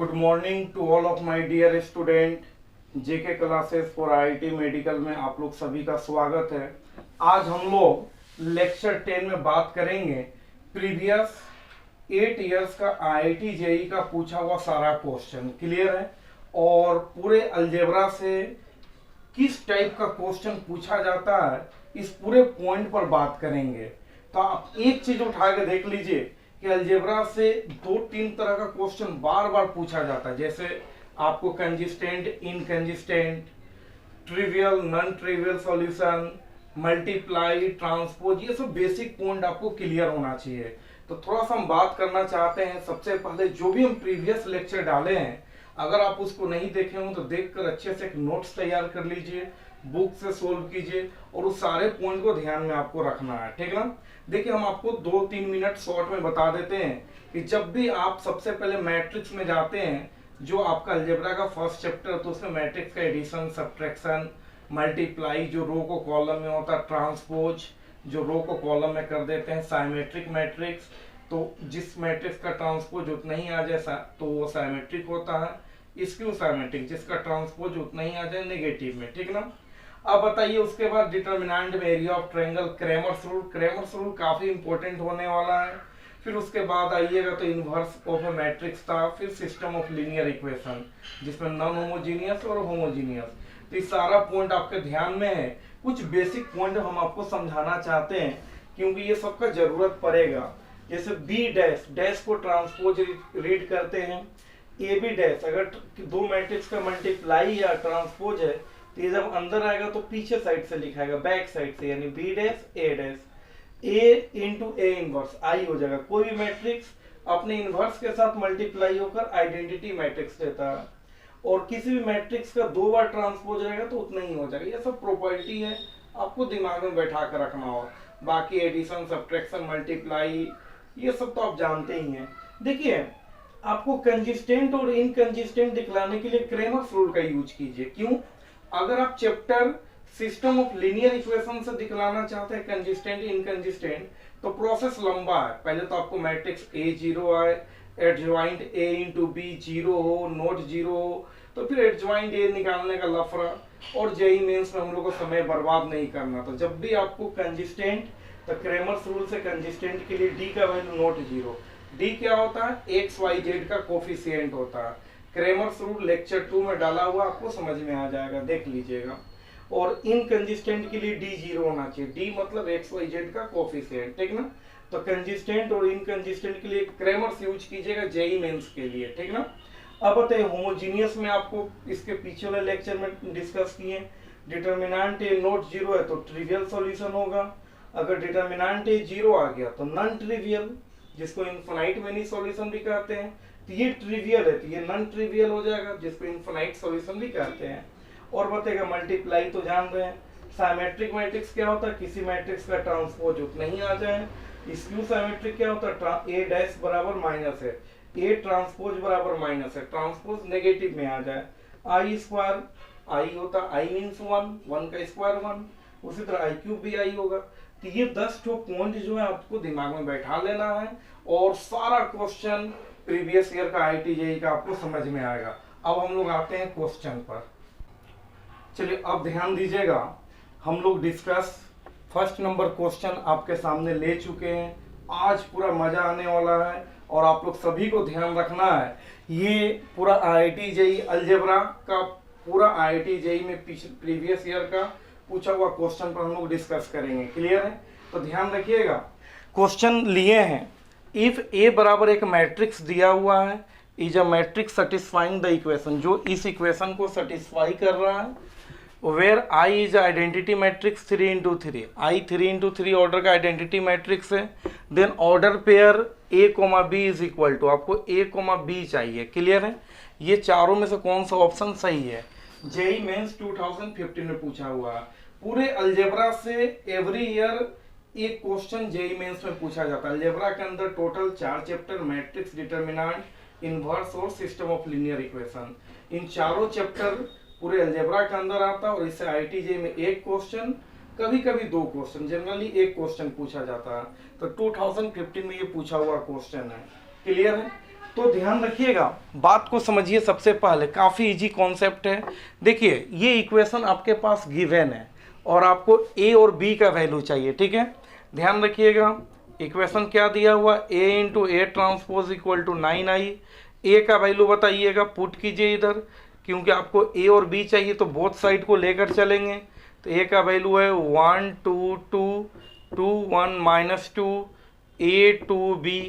Good morning to all of my dear student. JK classes for IIT medical में आप लोग सभी का स्वागत है। आज हम लोग लेक्चर 10 में बात करेंगे प्रीवियस 8 इयर्स का आईआईटी जेई का पूछा हुआ सारा क्वेश्चन। क्लियर है? और पूरे अलजेब्रा से किस टाइप का क्वेश्चन पूछा जाता है इस पूरे पॉइंट पर बात करेंगे। तो आप एक चीज उठा के देख लीजिए कि अलजेब्रा से 2-3 तरह का क्वेश्चन बार बार पूछा जाता है। जैसे आपको consistent, inconsistent, trivial, non trivial solution, multiply, transpose, ये सब बेसिक पॉइंट आपको क्लियर होना चाहिए। तो थोड़ा सा हम बात करना चाहते हैं। सबसे पहले जो भी हम प्रीवियस लेक्चर डाले हैं, अगर आप उसको नहीं देखे हो तो देखकर अच्छे से एक नोट्स तैयार कर लीजिए, बुक से सोल्व कीजिए और उस सारे पॉइंट को ध्यान में आपको रखना है। ठीक है ना? देखिए, हम आपको 2-3 मिनट शॉर्ट में बता देते हैं कि जब भी आप सबसे पहले मैट्रिक्स में जाते हैं, जो आपका अलजेब्रा का फर्स्ट चैप्टर, तो उसमें मैट्रिक्स का एडिशन, सब्ट्रैक्शन, मल्टीप्लाई जो रो को कॉलम में होता है, ट्रांसपोज जो रो को कॉलम में कर देते हैं, साइमेट्रिक मैट्रिक्स तो जिस मैट्रिक्स का ट्रांसपोज उतना ही आ जाए तो वो साइमेट्रिक होता है। स्क्यू साइमेट्रिक जिसका ट्रांसपोज उतना ही आ जाए नेगेटिव में। ठीक ना? अब बताइए, उसके बाद डिटर्मिनेंट में area of triangle, Cramer's rule. Cramer's rule काफी इंपॉर्टेंट होने वाला है। फिर उसके बाद आइएगा तो इनवर्स ऑफ ए मैट्रिक्स था। फिर सिस्टम ऑफ लीनियर इक्वेशन जिसमें नॉन होमोजीनियस और होमोजीनियस। तो ये सारा पॉइंट आपके ध्यान में है। कुछ बेसिक पॉइंट हम आपको समझाना चाहते हैं क्योंकि ये सबका जरूरत पड़ेगा। जैसे बी डैश, डैश को ट्रांसपोज रीड करते हैं। ए बी डैश अगर दो मैट्रिक्स का मल्टीप्लाई या ट्रांसपोज है तो ये जब अंदर आएगा तो पीछे साइड से लिखाएगा, बैक साइड से, यानी B dash A dash. A into A inverse I हो जाएगा। कोई भी मैट्रिक्स अपने इनवर्स के साथ मल्टीप्लाई होकर आइडेंटिटी मैट्रिक्स देता है, और किसी भी मैट्रिक्स का 2 बार ट्रांसपोज रहेगा तो उतना ही हो जाएगा। ये सब प्रॉपर्टी है, आपको दिमाग में बैठा कर रखना होगा। बाकी एडिशन, सब्ट्रैक्शन, मल्टीप्लाई ये सब तो आप जानते ही हैं। देखिए, आपको कंसिस्टेंट और इनकंसिस्टेंट दिखलाने के लिए क्रेमर्स रूल का यूज कीजिए। क्यों? अगर आप chapter system of linear equation से दिखलाना चाहते हैं कंसिस्टेंट, इनकंसिस्टेंट, तो प्रोसेस लंबा है। पहले तो आपको मैट्रिक्स ए 0 आए, एडजॉइंट ए इंटू बी 0 हो, नोट 0 हो, तो फिर एडजॉइंट ए निकालने का लफड़ा, और जेई मेंस में हम लोग को समय बर्बाद नहीं करना। तो जब भी आपको कंसिस्टेंट, तो क्रेमर्स रूल से कंसिस्टेंट के लिए डी का वैल्यू नोट 0। डी क्या होता है? एक्स वाई जेड का कोफिशिएंट होता है। क्रेमर्स रूल लेक्चर 2 में डाला हुआ, आपको समझ में आ जाएगा, देख लीजिएगा। और इनकंसिस्टेंट के लिए डी 0 होना चाहिए। डी मतलब एक्स वाई जेड का कोफिशिएंट। ठीक ना? तो कंसिस्टेंट और इनकंसिस्टेंट के लिए क्रेमर्स यूज कीजिएगा जेई मेंस के लिए। ठीक ना? अब बताइए, होमोजीनियस में आपको इसके पीछे वाले लेक्चर में डिस्कस किए। डिटर्मिनेंट ए नोट 0 है तो ट्रिवियल सॉल्यूशन होगा। अगर डिटर्मिनेंट ए 0 आ गया तो नॉन ट्रिवियल, जिसको इनफाइनाइट मेनी सॉल्यूशन भी कहते हैं। तो ये ट्रिवियल है तो ये नॉन ट्रिवियल हो जाएगा, जिसको इनफाइनाइट सॉल्यूशन भी कहते हैं। और बताएगा मल्टीप्लाई तो जान रहे हैं। साइमेट्रिक मैट्रिक्स क्या होता है? किसी मैट्रिक्स का ट्रांसपोज उतना ही आ जाए। स्क्यू साइमेट्रिक क्या होता है? ए डैश बराबर माइनस है, ए ट्रांसपोज बराबर माइनस है, ट्रांसपोज नेगेटिव में आ जाए। आई स्क्वायर, आई होता आई मीन्स 1, 1 का स्क्वायर 1। उसी तरह आई क्यूब भी आई होगा। तो ये 10 पॉइंट जो है आपको दिमाग में बैठा लेना है, और सारा क्वेश्चन प्रीवियस ईयर का आईआईटी जेईई का आपको समझ में आएगा। अब हम लोग आते हैं क्वेश्चन पर। चलिए, अब ध्यान दीजिएगा, हम लोग डिस्कस फर्स्ट नंबर क्वेश्चन आपके सामने ले चुके हैं। आज पूरा मजा आने वाला है, और आप लोग सभी को ध्यान रखना है, ये पूरा आईआईटी जेईई अलजेब्रा का, पूरा आईआईटी जेईई में प्रीवियस ईयर का पूछा हुआ क्वेश्चन पर हम लोग डिस्कस करेंगे। क्लियर है? तो ध्यान रखिएगा। क्वेश्चन लिए हैं, इफ ए बराबर एक मैट्रिक्स दिया हुआ है, is a matrix satisfying the equation, जो इस इक्वेशन को सेटिस्फाई कर रहा है, where I is identity matrix 3x3, I 3x3 order का आइडेंटिटी मैट्रिक्स है। Then order pair A comma B is equal to, आपको ए कोमा बी चाहिए। क्लियर है? ये चारों में से कौन सा ऑप्शन सही है? जेईई मेंस 2015 में पूछा हुआ है। पूरे अलजेब्रा से एवरी ईयर एक क्वेश्चन जेईई मेंस में पूछा जाता है। अलजेब्रा के अंदर total 4 chapter, matrix, determinant, inverse और सिस्टम ऑफ लीनियर इक्वेशन, इन चारों चैप्टर पूरे अलजेब्रा के अंदर आता है। और इससे आईआईटी जेईई में एक क्वेश्चन, कभी कभी 2 क्वेश्चन, जनरली एक क्वेश्चन पूछा जाता है। तो 2015 में ये पूछा हुआ क्वेश्चन है। क्लियर है? तो ध्यान रखिएगा, बात को समझिए। सबसे पहले काफ़ी इजी कॉन्सेप्ट है। देखिए ये इक्वेशन आपके पास गिवन है और आपको ए और बी का वैल्यू चाहिए, ठीक है। ध्यान रखिएगा, इक्वेशन क्या दिया हुआ, A into A transpose equal to 9i। A का वैल्यू बताइएगा, पुट कीजिए इधर, क्योंकि आपको ए और बी चाहिए तो बोथ साइड को लेकर चलेंगे। तो ए का वैल्यू है 1 2 2 2 1 माइनस 2 ए 2b।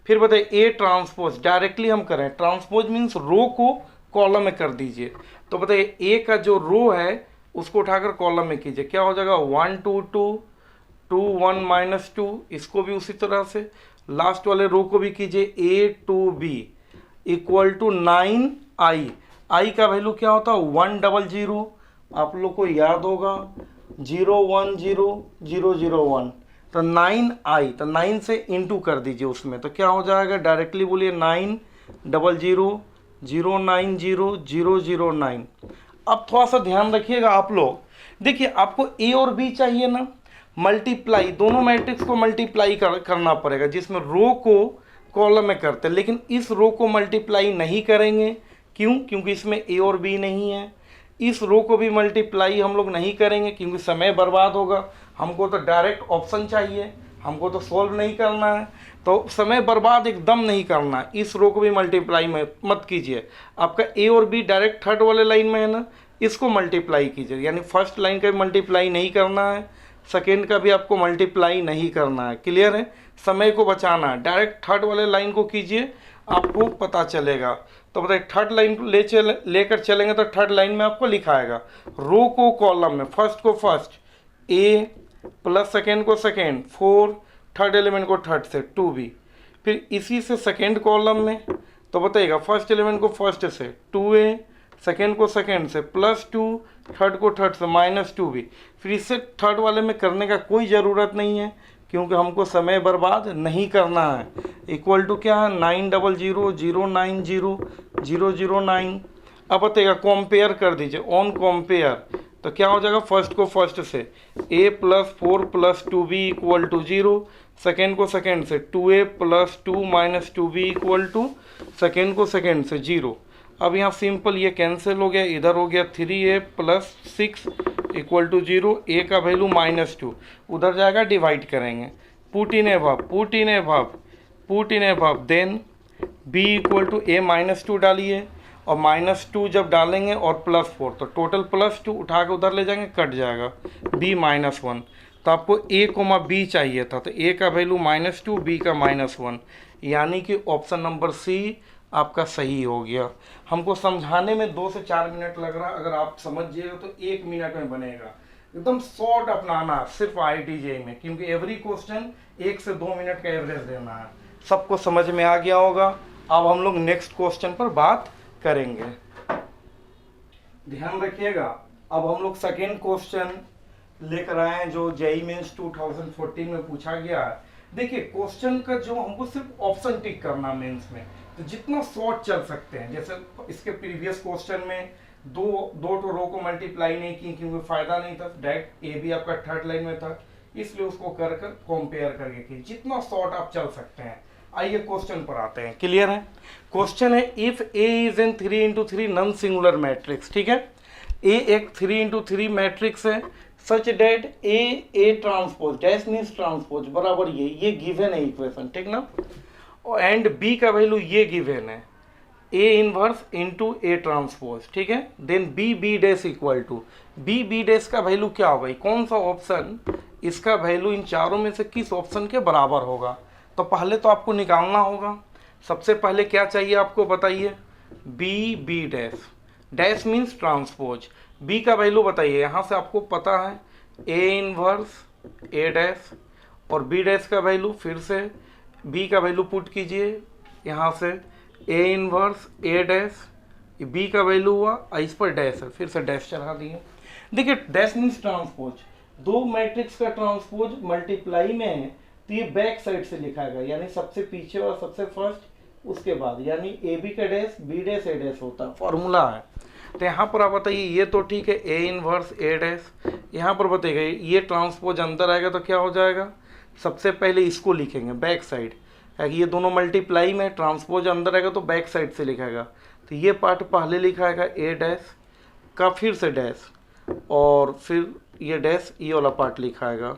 फिर बताइए ए ट्रांसपोज, डायरेक्टली हम करें, ट्रांसपोज मीन्स रो को कॉलम में कर दीजिए। तो बताइए ए का जो रो है उसको उठाकर कॉलम में कीजिए, क्या हो जाएगा 1 2 2 2 1 माइनस 2। इसको भी उसी तरह से लास्ट वाले रो को भी कीजिए ए 2b इक्वल टू 9i। आई का वैल्यू क्या होता है 100, आप लोग को याद होगा 0 1 0 0 0 1। तो 9i, तो 9 से इंटू कर दीजिए उसमें, तो क्या हो जाएगा, डायरेक्टली बोलिए 9 0 0 0 9 0 0 0 9। अब थोड़ा सा ध्यान रखिएगा आप लोग, देखिए आपको ए और बी चाहिए ना, मल्टीप्लाई, दोनों मैट्रिक्स को मल्टीप्लाई करना पड़ेगा, जिसमें रो को कॉलम में करते हैं, लेकिन इस रो को मल्टीप्लाई नहीं करेंगे। क्यों? क्योंकि इसमें ए और बी नहीं है। इस रो को भी मल्टीप्लाई हम लोग नहीं करेंगे क्योंकि समय बर्बाद होगा। हमको तो डायरेक्ट ऑप्शन चाहिए, हमको तो सॉल्व नहीं करना है, तो समय बर्बाद एकदम नहीं करना है। इस रो को भी मल्टीप्लाई मत कीजिए। आपका ए और बी डायरेक्ट थर्ड वाले लाइन में है ना, इसको मल्टीप्लाई कीजिए, यानी फर्स्ट लाइन का भी मल्टीप्लाई नहीं करना है, सेकेंड का भी आपको मल्टीप्लाई नहीं करना है। क्लियर है? समय को बचाना है, डायरेक्ट थर्ड वाले लाइन को कीजिए, आपको पता चलेगा। तो बताइए थर्ड लाइन को लेकर चलेंगे तो थर्ड लाइन में आपको लिखाएगा रो को कॉलम में, फर्स्ट को फर्स्ट ए प्लस सेकेंड को सेकेंड 4, थर्ड एलिमेंट को थर्ड से 2b, फिर इसी से सेकेंड कॉलम में तो बताइएगा फर्स्ट एलिमेंट को फर्स्ट से 2a, सेकेंड को सेकेंड से +2, थर्ड को थर्ड से -2b। फिर इससे थर्ड वाले में करने का कोई ज़रूरत नहीं है क्योंकि हमको समय बर्बाद नहीं करना है। इक्वल टू क्या है 900 090 009। अब बताइएगा कंपेयर कर दीजिए, ऑन कंपेयर तो क्या हो जाएगा, फर्स्ट को फर्स्ट से a + 4 + 2b equal to 0, second को सेकेंड से 2a + 2 - 2b equal to second को सेकेंड से 0। अब यहाँ सिंपल ये कैंसिल हो गया, इधर हो गया 3a + 6 इक्वल टू 0, a का वैल्यू -2, उधर जाएगा डिवाइड करेंगे, put in above then b equal to a -2 डालिए, और -2 जब डालेंगे और +4 तो टोटल +2 उठा के उधर ले जाएंगे, कट जाएगा b -1। तो आपको a, b चाहिए था, तो a का वैल्यू -2, b का -1, यानी कि ऑप्शन नंबर सी आपका सही हो गया। हमको समझाने में 2 से 4 मिनट लग रहा है, अगर आप समझिएगा तो 1 मिनट में बनेगा। एकदम शॉर्ट अपनाना सिर्फ IIT JEE में, क्योंकि एवरी क्वेश्चन 1 से 2 मिनट का एवरेज देना है। सबको समझ में आ गया होगा। अब हम लोग नेक्स्ट क्वेश्चन पर बात करेंगे। ध्यान रखिएगा, अब हम लोग सेकेंड क्वेश्चन लेकर आए हैं जो JEE मेंस 2014 में पूछा गया है। देखिए क्वेश्चन का जो हमको सिर्फ ऑप्शन टिक करना मेंस में, तो जितना शॉर्ट चल सकते हैं, जैसे इसके प्रीवियस क्वेश्चन में दो रो को मल्टीप्लाई नहीं की क्योंकि फायदा नहीं था, डायरेक्ट ए भी आपका थर्ड लाइन में था, इसलिए उसको कर कंपेयर करके की, जितना शॉर्ट आप चल सकते हैं। आइए क्वेश्चन पर आते हैं। क्लियर है? क्वेश्चन है if A is an 3x3 non singular matrix. ठीक है, ए एक 3x3 मैट्रिक्स है such that A transpose dash means transpose बराबर ये गिवन है इक्वेशन, ठीक ना, एंड बी का वैल्यू ये गिवन है A inverse into A transpose. ठीक है, then B dash equal to B dash का वैल्यू क्या होगा, कौन सा ऑप्शन इसका वैल्यू इन चारों में से किस ऑप्शन के बराबर होगा। तो पहले तो आपको निकालना होगा। सबसे पहले क्या चाहिए आपको बताइए, B dash means transpose, B का वैल्यू बताइए। यहाँ से आपको पता है ए इनवर्स ए डैश और बी डैश का वैल्यू, फिर से बी का वैल्यू पुट कीजिए यहाँ से A inverse A dash, B का वैल्यू हुआ, इस पर डैश है, फिर से डैश चढ़ा दिए। देखिए डैश मीन्स ट्रांसपोज, दो मैट्रिक्स का ट्रांसपोज मल्टीप्लाई में है तो ये बैक साइड से लिखाएगा, यानी सबसे पीछे और सबसे फर्स्ट उसके बाद, यानी ए बी का dash B dash A dash होता है, फॉर्मूला है। तो यहाँ पर आप बताइए ये तो ठीक है ए इनवर्स ए डैश, यहाँ पर बताइएगा ये ट्रांसपोज अंदर आएगा तो क्या हो जाएगा, सबसे पहले इसको लिखेंगे बैक साइड, है कि ये दोनों मल्टीप्लाई में, ट्रांसपोज अंदर रहेगा तो बैक साइड से लिखाएगा। तो ये पार्ट पहले लिखाएगा ए डैश का, फिर से डैश, और फिर ये डैश, ये वाला पार्ट लिखाएगा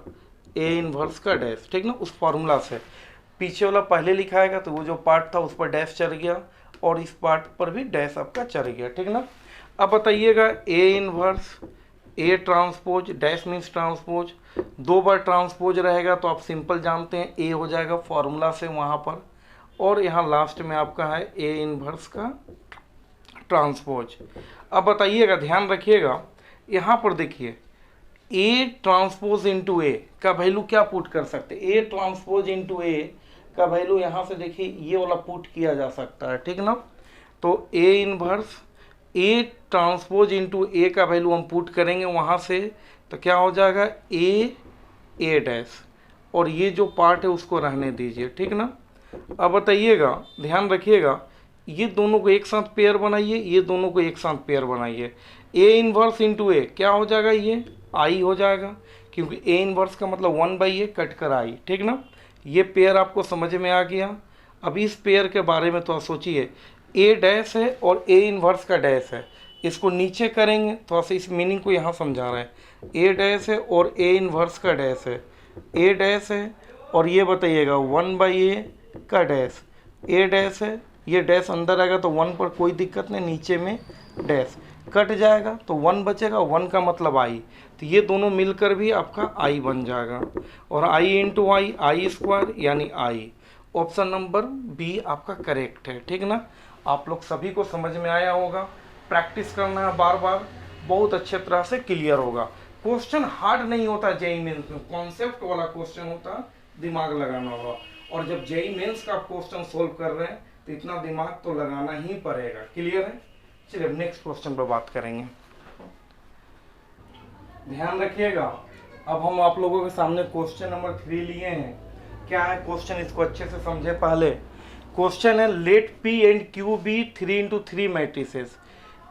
ए इनवर्स का डैश, ठीक ना, उस फॉर्मूला से। पीछे वाला पहले लिखाएगा तो वो जो पार्ट था उस पर डैश चढ़ गया, और इस पार्ट पर भी डैश आपका चढ़ गया, ठीक ना। अब बताइएगा ए inverse A transpose, dash means transpose, 2 bar transpose रहेगा तो आप सिंपल जानते हैं ए हो जाएगा फॉर्मूला से वहाँ पर, और यहाँ लास्ट में आपका है ए इनवर्स का ट्रांसपोज। अब बताइएगा, ध्यान रखिएगा, यहाँ पर देखिए ए ट्रांसपोज इंटू ए का वैल्यू क्या पुट कर सकते हैं, ए ट्रांसपोज इंटू ए का वैल्यू यहाँ से देखिए ये वाला पुट किया जा सकता है, ठीक ना। तो A inverse A transpose into A का वैल्यू हम पुट करेंगे वहाँ से, तो क्या हो जाएगा ए डैश, और ये जो पार्ट है उसको रहने दीजिए, ठीक ना। अब बताइएगा, ध्यान रखिएगा, ये दोनों को एक साथ पेयर बनाइए, ये दोनों को एक साथ पेयर बनाइए। ए इनवर्स इंटू ए क्या हो जाएगा, ये आई हो जाएगा, क्योंकि ए इनवर्स का मतलब 1/a कट कर आई, ठीक ना। ये पेयर आपको समझ में आ गया। अब इस पेयर के बारे में तो सोचिए, ए डैश है और ए इनवर्स का डैश है, इसको नीचे करेंगे, थोड़ा सा इस मीनिंग को यहाँ समझा रहे हैं। ए डैश है और ए इनवर्स का डैश है, ए डैश है और ये बताइएगा 1/a का डैश, ए डैश है, ये डैश अंदर आएगा तो 1 पर कोई दिक्कत नहीं, नीचे में डैश कट जाएगा तो 1 बचेगा, 1 का मतलब आई, तो ये दोनों मिलकर भी आपका आई बन जाएगा, और आई इंटू आई स्क्वायर यानी आई। ऑप्शन नंबर बी आपका करेक्ट है, ठीक ना। आप लोग सभी को समझ में आया होगा, प्रैक्टिस करना है बार बार, बहुत अच्छे तरह से क्लियर होगा। क्वेश्चन हार्ड नहीं होता जेईई मेंस में, कॉन्सेप्ट वाला क्वेश्चन होता, दिमाग लगाना होगा, और जब जेईई मेंस का क्वेश्चन सोल्व कर रहे हैं तो इतना दिमाग तो लगाना ही पड़ेगा। क्लियर है? चलिए नेक्स्ट क्वेश्चन पर बात करेंगे। ध्यान रखिएगा, अब हम आप लोगों के सामने क्वेश्चन नंबर 3 लिए हैं। क्या है क्वेश्चन, इसको अच्छे से समझे। पहले क्वेश्चन है, let P and Q be 3x3 matrices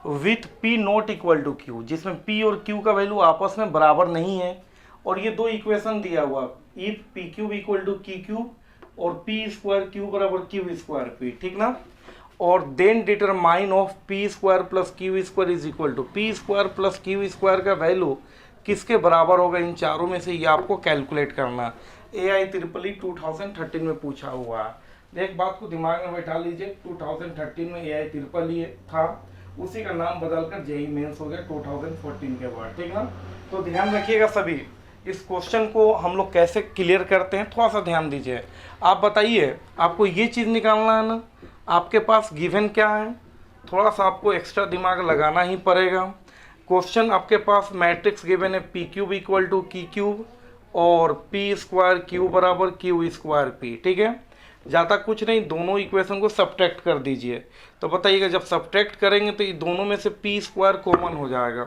with P not equal to Q, जिसमें पी और क्यू का वैल्यू आपस में बराबर नहीं है, और ये 2 इक्वेशन दिया हुआ, if P cube equal to Q cube और पी स्क्वायर क्यू बराबर क्यू स्क्वायर पी, ठीक ना। और then determine of P square plus Q square is equal to, P square plus Q square का वैल्यू किसके बराबर होगा, इन चारों में से ये आपको कैलकुलेट करना। AI ट्रिपल 2013 में पूछा हुआ है। एक बात को दिमाग में बैठा लीजिए, 2013 में AI ट्रिपल था, उसी का नाम बदलकर जेईई मेंस हो गया 2014 के बाद, ठीक ना। तो ध्यान रखिएगा सभी, इस क्वेश्चन को हम लोग कैसे क्लियर करते हैं थोड़ा सा ध्यान दीजिए। आप बताइए, आपको ये चीज़ निकालना है ना, आपके पास गिवन क्या है, थोड़ा सा आपको एक्स्ट्रा दिमाग लगाना ही पड़ेगा। क्वेश्चन आपके पास मैट्रिक्स गिवन है P cube equal to Q cube और पी स्क्वायर क्यू बराबर क्यू स्क्वायर पी, ठीक है। ज़्यादा कुछ नहीं, दोनों इक्वेशन को सब्ट्रैक्ट कर दीजिए। तो बताइएगा, जब सब्ट्रैक्ट करेंगे तो ये दोनों में से पी स्क्वायर कॉमन हो जाएगा,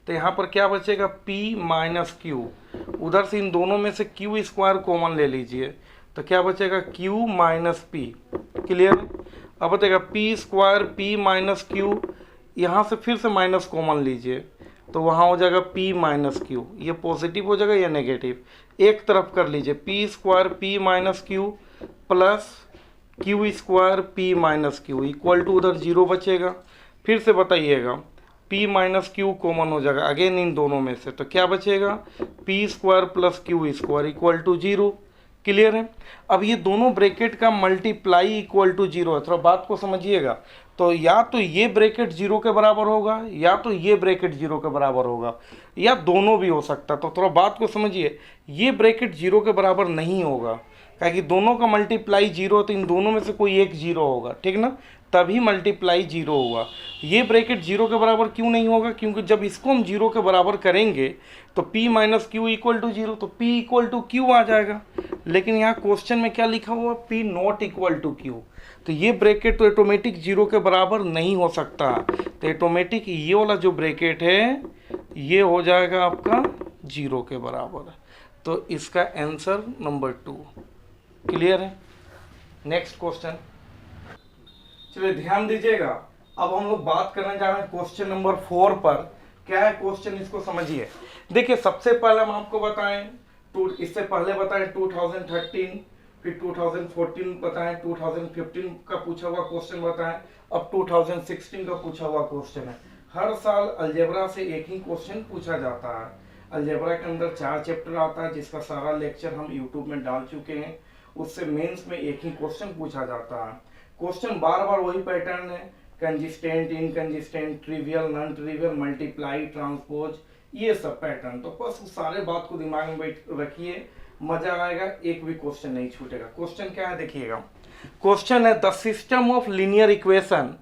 तो यहाँ पर क्या बचेगा, p माइनस क्यू। उधर से इन दोनों में से क्यू स्क्वायर कॉमन ले लीजिए, तो क्या बचेगा, q माइनस पी। क्लियर? अब बताइएगा p square p minus Q, यहाँ से फिर से माइनस कॉमन लीजिए, तो वहाँ हो जाएगा p माइनस क्यू। ये पॉजिटिव हो जाएगा या नेगेटिव, एक तरफ कर लीजिए, p square p minus q plus Q square p minus q equal to, उधर 0 बचेगा। फिर से बताइएगा, p माइनस क्यू कॉमन हो जाएगा अगेन इन दोनों में से, तो क्या बचेगा, p square plus Q square equal to 0। Clear है? अब ये दोनों ब्रैकेट का मल्टीप्लाई इक्वल टू 0 है, थोड़ा बात को समझिएगा। तो या तो ये ब्रैकेट 0 के बराबर होगा, या तो ये ब्रैकेट 0 के बराबर होगा, या दोनों भी हो सकता है। तो थोड़ा बात को समझिए, ये ब्रैकेट 0 के बराबर नहीं होगा, क्योंकि दोनों का मल्टीप्लाई 0, तो इन दोनों में से कोई एक 0 होगा, ठीक ना, तभी मल्टीप्लाई 0 होगा। ये ब्रैकेट 0 के बराबर क्यों नहीं होगा, क्योंकि जब इसको हम 0 के बराबर करेंगे तो p minus q equal to 0, तो p इक्वल टू क्यू आ जाएगा। लेकिन यहाँ क्वेश्चन में क्या लिखा हुआ, p not equal to q, तो ये ब्रैकेट तो ऑटोमेटिक 0 के बराबर नहीं हो सकता। तो ऑटोमेटिक ये वाला जो ब्रैकेट है ये हो जाएगा आपका 0 के बराबर, तो इसका आंसर नंबर 2। क्लियर है? नेक्स्ट क्वेश्चन, चलिए ध्यान दीजिएगा। अब हम लोग बात करने जा रहे हैं क्वेश्चन नंबर 4 पर। क्या है क्वेश्चन, इसको समझिए। देखिए, सबसे पहले हम आपको बताएं, इससे पहले बताएं 2013 फिर 2014 बताएं, 2015 का पूछा हुआ क्वेश्चन बताएं, अब 2016 का पूछा हुआ क्वेश्चन है। हर साल अलजेब्रा से एक ही क्वेश्चन पूछा जाता है। अलजेब्रा के अंदर 4 चैप्टर आता है जिसका सारा लेक्चर हम यूट्यूब में डाल चुके हैं। उससे मेंस में एक ही क्वेश्चन पूछा जाता है। क्वेश्चन बार बार वही पैटर्न है, consistent, inconsistent, trivial, non trivial, multiply, transpose, ये सब पैटर्न। तो बस उस सारे बात को दिमाग में बैठ रखिए, मजा आएगा, एक भी क्वेश्चन नहीं छूटेगा। क्वेश्चन क्या है देखिएगा, क्वेश्चन है the system of linear equation.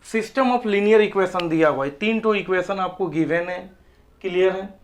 System of linear equation दिया हुआ है, 3 इक्वेशन आपको गिवन है, क्लियर है।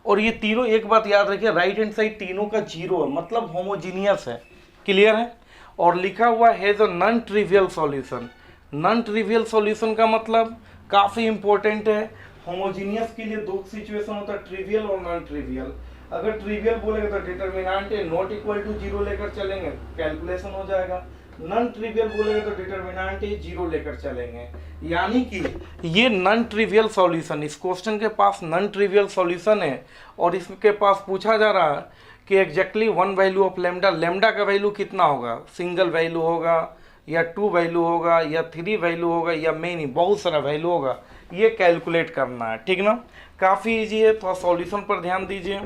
और ये तीनों, एक बात याद रखिए, राइट हैंड साइड तीनों का 0 है, मतलब होमोजीनियस है, क्लियर है। और लिखा हुआ है जो non trivial solution. Non trivial solution का मतलब काफ़ी इंपॉर्टेंट है। होमोजीनियस के लिए 2 सिचुएशन होता है, ट्रिवियल और नॉन ट्रिवियल। अगर ट्रिवियल बोलेगा तो डिटरमिनेंट है नॉट इक्वल टू 0 लेकर चलेंगे, कैलकुलेशन हो जाएगा। नॉन ट्रिवियल बोलेगा तो डिटरमिनेंट है 0 लेकर चलेंगे। यानी कि ये नॉन ट्रिवियल सॉल्यूशन, इस क्वेश्चन के पास नॉन ट्रिवियल सॉल्यूशन है। और इसके पास पूछा जा रहा है कि exactly 1 value of lambda, lambda का वैल्यू कितना होगा, सिंगल वैल्यू होगा या 2 वैल्यू होगा या 3 वैल्यू होगा या मेनी, बहुत सारा वैल्यू होगा, ये कैलकुलेट करना है, ठीक ना। काफ़ी इजी है, थोड़ा सॉल्यूशन पर ध्यान दीजिए।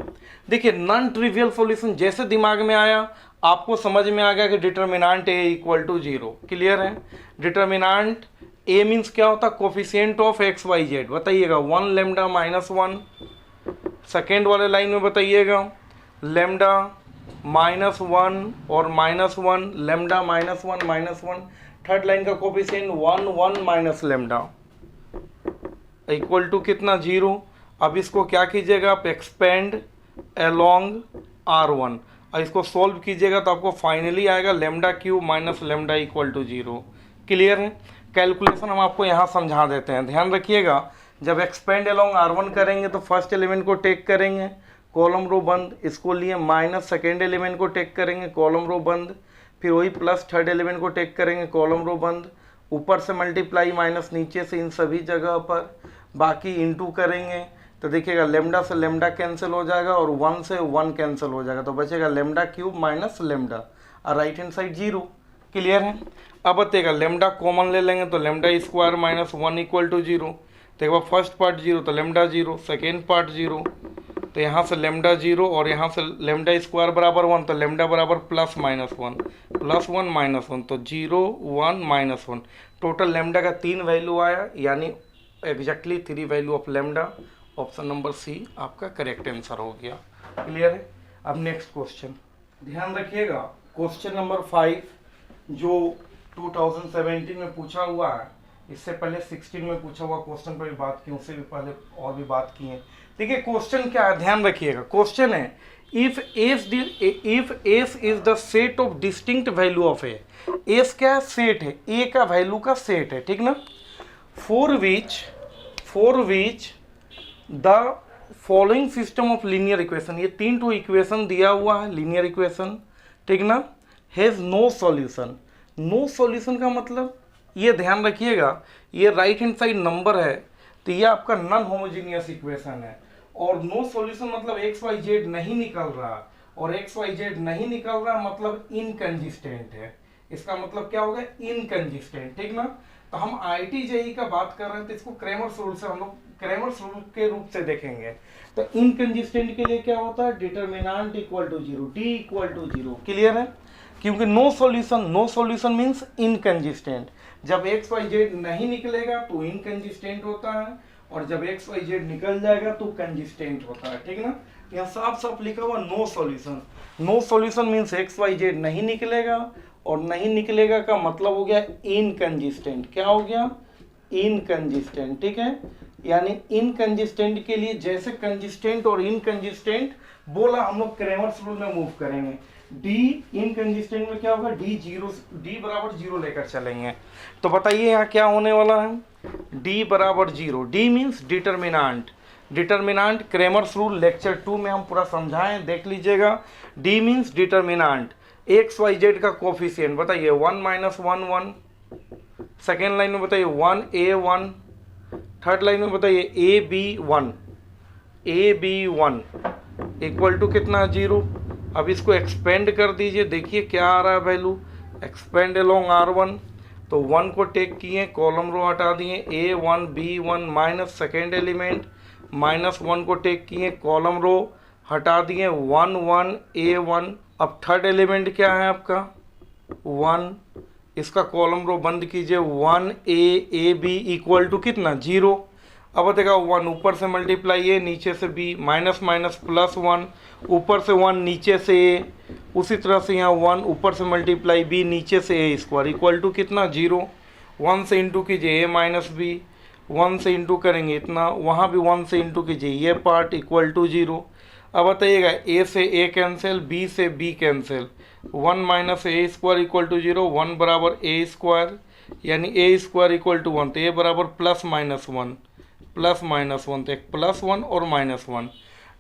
देखिए नॉन ट्रिवियल सॉल्यूशन जैसे दिमाग में आया, आपको समझ में आ गया कि determinant A equal to 0, clear है। डिटरमिनेंट ए मीन्स क्या होता है, coefficient of x Y z. बताइएगा 1 लेमडा -1, सेकेंड वाले लाइन में बताइएगा लेमडा -1 और -1, लेमडा -1 थर्ड लाइन का coefficient 1 1 minus lambda equal to कितना, 0। अब इसको क्या कीजिएगा आप, एक्सपेंड अलोंग R1 और इसको सोल्व कीजिएगा तो आपको फाइनली आएगा lambda cube minus lambda equal to 0, clear है। कैलकुलेशन हम आपको यहाँ समझा देते हैं, ध्यान रखिएगा। जब एक्सपेंड अलोंग R1 करेंगे तो फर्स्ट एलिमेंट को टेक करेंगे, कॉलम रो बंद, इसको लिए माइनस सेकेंड एलिमेंट को टेक करेंगे, कॉलम रो बंद, फिर वही प्लस थर्ड एलिमेंट को टेक करेंगे, कॉलम रो बंद, ऊपर से मल्टीप्लाई माइनस नीचे से, इन सभी जगह पर बाकी इनटू करेंगे तो देखिएगा लेमडा से लेमडा कैंसिल हो जाएगा और 1 से 1 कैंसिल हो जाएगा, तो बचेगा लेमडा क्यूब माइनस लेमडा और राइट हैंड साइड 0, क्लियर है। अब बताइएगा लेमडा कॉमन ले लेंगे तो लेमडा स्क्वायर -1 इक्वल टू 0, तो एक बार फर्स्ट पार्ट 0 तो लेमडा 0, सेकेंड पार्ट 0, तो यहाँ से लेमडा 0 और यहाँ से लेमडा स्क्वायर बराबर 1, तो लेमडा बराबर +-1 +1 -1, तो 0 1 -1, टोटल लेमडा का 3 वैल्यू आया, यानी exactly 3 value of lambda. Option number C आपका करेक्ट आंसर हो गया, क्लियर है। अब नेक्स्ट क्वेश्चन ध्यान रखिएगा, क्वेश्चन नंबर 5 जो 2017 में पूछा हुआ है, इससे पहले 16 में पूछा हुआ क्वेश्चन पर भी बात की, उससे भी पहले और भी बात की है। देखिए क्वेश्चन क्या है, ध्यान रखिएगा। क्वेश्चन है if S is the set of distinct value of A. S क्या है, सेट है, ए का वैल्यू का सेट है, ठीक ना। For which the following system of linear equation, ये 3 इक्वेशन दिया हुआ है, लीनियर इक्वेशन, ठीक ना, has no solution. No solution का मतलब ये ध्यान रखिएगा, ये राइट हैंड साइड नंबर है तो ये आपका नॉन होमोजीनियस इक्वेशन है। और नो सॉल्यूशन मतलब एक्स वाई जेड नहीं निकल रहा, और एक्स वाई जेड नहीं निकल रहा मतलब इनकंजिस्टेंट है। इसका मतलब क्या होगा, इनकंजिस्टेंट, ठीक ना। तो हम आईटी जेई का बात कर रहे हैं तो इसको क्रेमर्स रूल से हम लोग क्रेमर्स रूल के रूप से देखेंगे। तो इनकंजिस्टेंट के लिए क्या होता है, determinant equal to 0, D equal to 0, clear है। क्योंकि नो सॉल्यूशन मींस इनकंजिस्टेंट। जब एक्स वाई जेड नहीं निकलेगा तो इनकंजिस्टेंट होता है, और जब एक्स वाई जेड निकल जाएगा तो कंजिस्टेंट होता है, ठीक ना। यहाँ साफ साफ लिखा हुआ no solution. No solution means x Y z नहीं निकलेगा, और नहीं निकलेगा का मतलब हो गया इनकंजिस्टेंट। क्या हो गया, इनकंजिस्टेंट, ठीक है। यानी इनकंजिस्टेंट के लिए जैसे कंजिस्टेंट और इनकंजिस्टेंट बोला, हम लोग क्रेमर्स रूल में मूव करेंगे। डी इनकंजिस्टेंट में क्या होगा, डी बराबर 0 लेकर चलेंगे। तो बताइए यहाँ क्या होने वाला है, डी बराबर 0। D means determinant. Determinant Cramer's rule lecture 2 में हम पूरा समझाएं, देख लीजिएगा। D means determinant, X Y Z का कोफिशिएंट बताइए 1 -1 1, सेकेंड लाइन में बताइए 1 A1, थर्ड लाइन में बताइए AB1 इक्वल टू कितना, 0। अब इसको एक्सपेंड कर दीजिए, देखिए क्या आ रहा है वैल्यू, एक्सपेंड अलोंग R1, तो 1 को टेक किए, कॉलम रो हटा दिए, A1 B1 minus second element, -1 को टेक किए, कॉलम रो हटा दिए, 1 1 A1। अब थर्ड एलिमेंट क्या है आपका 1, इसका कॉलम रो बंद कीजिए, 1 A इक्वल टू कितना 0। अब बताएगा 1 ऊपर से मल्टीप्लाई ए, नीचे से b, माइनस माइनस प्लस 1, ऊपर से 1 नीचे से a, उसी तरह से यहाँ 1 ऊपर से मल्टीप्लाई b, नीचे से a स्क्वायर इक्वल टू कितना 0। 1 से इंटू कीजिए a माइनस बी, 1 से इंटू करेंगे इतना, वहाँ भी 1 से इंटू कीजिए, ये पार्ट इक्वल टू 0। अब बताइएगा a से a कैंसिल, b से b cancel, 1 minus a square equal to 0, 1 बराबर a स्क्वायर, यानी a स्क्वायर इक्वल टू 1, तो a बराबर प्लस माइनस 1, प्लस माइनस 1, तो एक प्लस 1 और माइनस 1,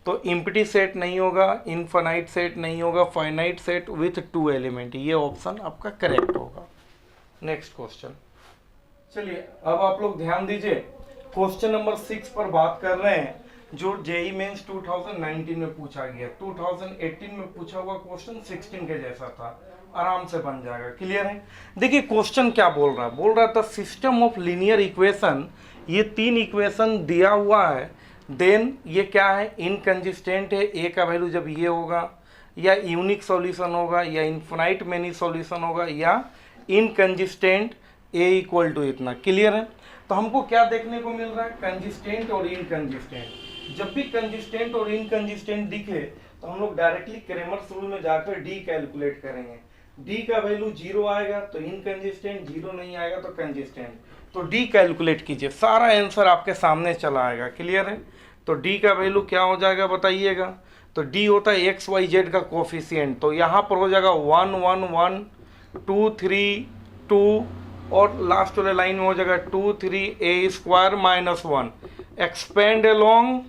तो इम्प्टी सेट नहीं होगा, इनफाइनाइट सेट नहीं होगा, फाइनाइट सेट विथ 2 एलिमेंट, ये ऑप्शन आपका करेक्ट होगा। नेक्स्ट क्वेश्चन, चलिए अब आप लोग ध्यान दीजिए, क्वेश्चन नंबर 6 पर बात कर रहे हैं, जो जेई मेंस 2019 में पूछा गया, 2018 में पूछा हुआ क्वेश्चन 16 के जैसा था, आराम से बन जाएगा। क्लियर है? देखिए क्वेश्चन क्या बोल रहा था सिस्टम ऑफ लीनियर इक्वेशन, ये 3 इक्वेशन दिया हुआ है, देन ये क्या है इनकंसिस्टेंट है, ए का वैल्यू जब ये होगा या यूनिक सॉल्यूशन होगा या इनफिनाइट मेनी सॉल्यूशन होगा या इनकंसिस्टेंट ए इक्वल टू इतना। क्लियर है? तो हमको क्या देखने को मिल रहा है, कंसिस्टेंट और इनकंसिस्टेंट। जब भी कंसिस्टेंट और इनकंसिस्टेंट दिखे तो हम लोग डायरेक्टली क्रेमर्स रूल में जाकर डी कैलकुलेट करेंगे, डी का वैल्यू 0 आएगा तो इनकंसिस्टेंट, 0 नहीं आएगा तो कंसिस्टेंट, तो डी कैलकुलेट कीजिए, सारा आंसर आपके सामने चला आएगा। क्लियर है? तो डी का वैल्यू क्या हो जाएगा बताइएगा, तो डी होता है एक्स वाई जेड का कोफिशिएंट, तो यहाँ पर हो जाएगा 1 1 1 2 3 2 और लास्ट वाले लाइन में हो जाएगा 2 3 a square minus 1, expand along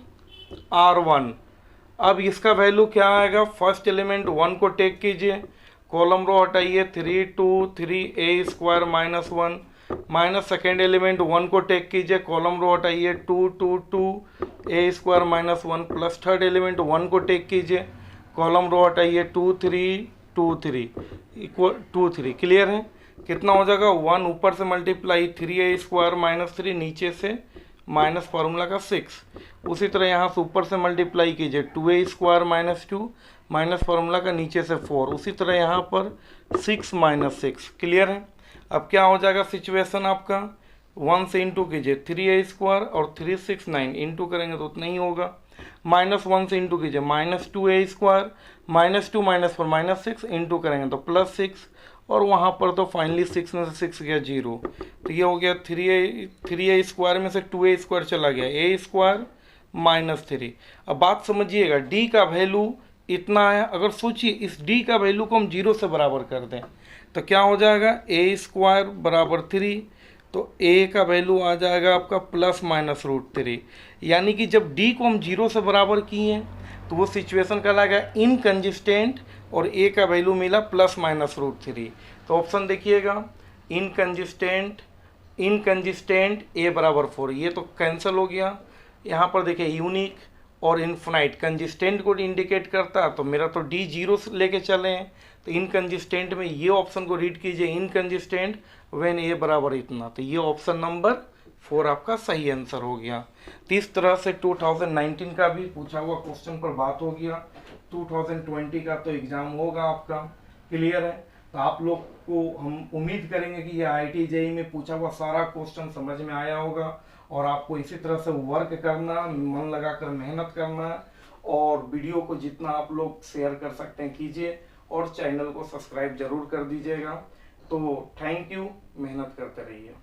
R1। अब इसका वैल्यू क्या आएगा, फर्स्ट एलिमेंट 1 को टेक कीजिए, कॉलम रो हटाइए, 3 2 3 a square minus 1, minus second element 1 को टेक कीजिए, कॉलम रो हटाइए, 2 2 2 a square minus 1, plus third element 1 को टेक कीजिए, कॉलम रो हटाइए, 2 3 2 3 इक्वल 2 3। क्लियर है? कितना हो जाएगा 1 ऊपर से मल्टीप्लाई 3a स्क्वायर माइनस 3, नीचे से माइनस फार्मूला का 6, उसी तरह यहाँ से ऊपर से मल्टीप्लाई कीजिए 2a square minus 2 minus formula का नीचे से 4, उसी तरह यहाँ पर 6 माइनस 6। क्लियर है? अब क्या हो जाएगा सिचुएशन आपका, 1 से इंटू कीजिए 3a स्क्वायर और 369 इंटू करेंगे तो उतना ही होगा, माइनस 1 से इंटू कीजिए minus 2a square, minus 2 minus 4 minus 6 into करेंगे तो प्लस 6, और वहाँ पर तो फाइनली 6 में से 6 गया 0, तो ये हो गया 3a स्क्वायर में से 2a स्क्वायर चला गया, a स्क्वायर माइनस 3। अब बात समझिएगा, d का वैल्यू इतना है, अगर सोचिए इस d का वैल्यू को हम 0 से बराबर कर दें तो क्या हो जाएगा, a स्क्वायर बराबर 3, तो a का वैल्यू आ जाएगा आपका प्लस माइनस √3, यानी कि जब d को हम 0 से बराबर किए तो वो सिचुएशन कहलाएगा इनकंसिस्टेंट और a का वैल्यू मिला प्लस माइनस √3। तो ऑप्शन देखिएगा, इनकंसिस्टेंट, इनकंसिस्टेंट a बराबर 4, ये तो कैंसिल हो गया। यहाँ पर देखिए यूनिक और इनफिनाइट, कंसिस्टेंट को इंडिकेट करता है तो मेरा तो d 0 से लेके चले हैं, तो इनकंसिस्टेंट में ये ऑप्शन को रीड कीजिए, इनकंसिस्टेंट व्हेन a बराबर इतना, तो ये ऑप्शन नंबर 4 आपका सही आंसर हो गया। तो इस तरह से 2019 का भी पूछा हुआ क्वेश्चन पर बात हो गया, 2020 का तो एग्जाम होगा आपका। क्लियर है? तो आप लोग को हम उम्मीद करेंगे कि ये IIT JEE में पूछा हुआ सारा क्वेश्चन समझ में आया होगा, और आपको इसी तरह से वर्क करना, मन लगाकर मेहनत करना, और वीडियो को जितना आप लोग शेयर कर सकते हैं कीजिए, और चैनल को सब्सक्राइब जरूर कर दीजिएगा। तो थैंक यू, मेहनत करते रहिए।